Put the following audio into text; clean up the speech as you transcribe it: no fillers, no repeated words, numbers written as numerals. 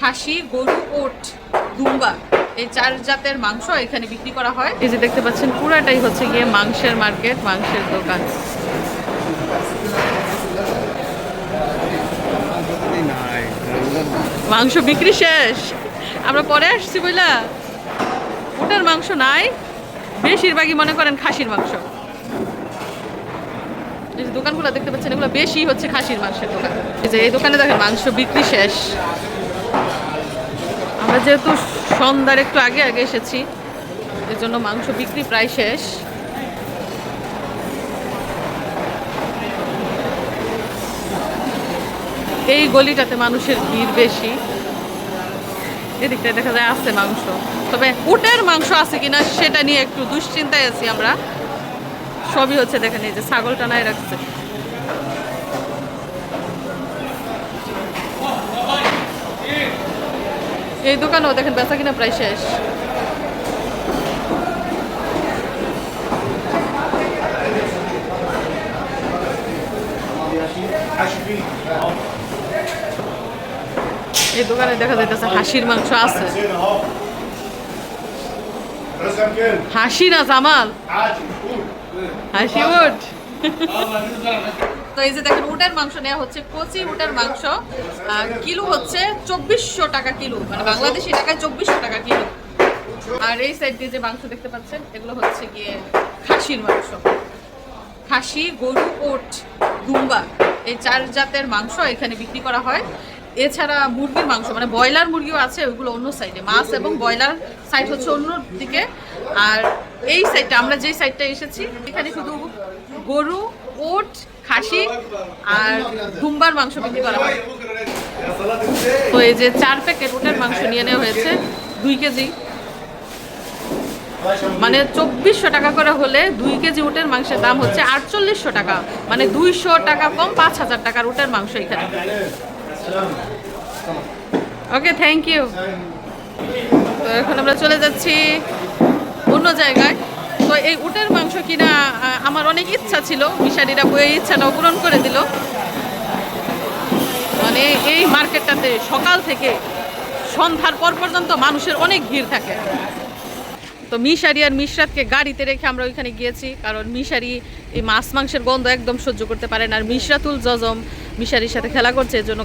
খাসি, গরু, ওট, দুম্বা, এই 4 জাতের মাংস এখানে বিক্রি করা হয়। এই যে দেখতে পাচ্ছেন পুরাটাই হচ্ছে গিয়ে মাংসের মার্কেট, মাংসের দোকান। মাংস বিক্রি শেষ, আমরা পরে আসছি বইলা। ওটার মাংস নাই, বেশিরভাগই মনে করেন খাসির মাংস। এই যে দোকানগুলো দেখতে পাচ্ছেন, এগুলো বেশি হচ্ছে খাসির মাংসের দোকান। এই যে এই দোকানে দেখেন মাংস বিক্রি শেষ। আমরা যেহেতু সন্ধ্যার একটু আগে আগে এসেছি, এর জন্য মাংস বিক্রি প্রায় শেষ। এই গলিটাতে মানুষের ভিড় বেশি। এদিকটায় দেখা যায় আছে মাংস, তবে উটের মাংস আছে কিনা সেটা নিয়ে একটু দুশ্চিন্তায় আছি আমরা। সবই হচ্ছে দেখেন, এই যে ছাগল টানায় রাখছে। এই দোকানেও দেখেন বেচা কিনা প্রায় শেষ। এই দোকানে দেখা যাইতেছে হাসির মাংস আছে। হাসি না জামাল, হাসি উট। তো এই যে দেখেন উটের মাংস নেওয়া হচ্ছে, কচি উটের মাংস কিলো হচ্ছে 2400 টাকা কিলো, মানে বাংলাদেশি টাকায় 2400 টাকা কিলো। আর এই সাইড দিয়ে যে মাংস দেখতে পাচ্ছেন, এগুলো হচ্ছে গিয়ে খাসির মাংস। খাসি, গরু, ওট, দুম্বা, এই 4 জাতের মাংস এখানে বিক্রি করা হয়। এছাড়া মুরগির মাংস, মানে ব্রয়লার মুরগিও আছে, ওইগুলো অন্য সাইডে। মাছ এবং ব্রয়লার সাইড হচ্ছে অন্য দিকে। আর এই সাইডটা, আমরা যেই সাইডটা এসেছি, এখানে শুধু গরু, ওট, খাসি আর দুম্বার মাংস বিক্রি করা হয়। তো এই যে 4 প্যাকেট ওটের মাংস নিয়ে নেওয়া হয়েছে, 2 কেজি, মানে 2400 টাকা করে হলে 2 কেজি উটের মাংসের দাম হচ্ছে 4800 টাকা, মানে 200 টাকা কম, 5000 টাকার উটের মাংস এখানে। ওকে, থ্যাংক ইউ। তো এখন আমরা চলে যাচ্ছি অন্য জায়গায়। তো এই উটের মাংস কিনা আমার অনেক ইচ্ছা ছিল, মিশারিরা এই ইচ্ছাটাও পূরণ করে দিল। মানে এই মার্কেটটাতে সকাল থেকে সন্ধ্যার পর পর্যন্ত মানুষের অনেক ভিড় থাকে। তো মিশারি আর মিশরাতকে গাড়িতে রেখে আমরা ওইখানে গিয়েছি, কারণ মিশারি এই মাছ মাংসের গন্ধ একদম সহ্য করতে পারে না, আর মিশরাতুল জজম মিশারির সাথে খেলা করছে, এর জন্য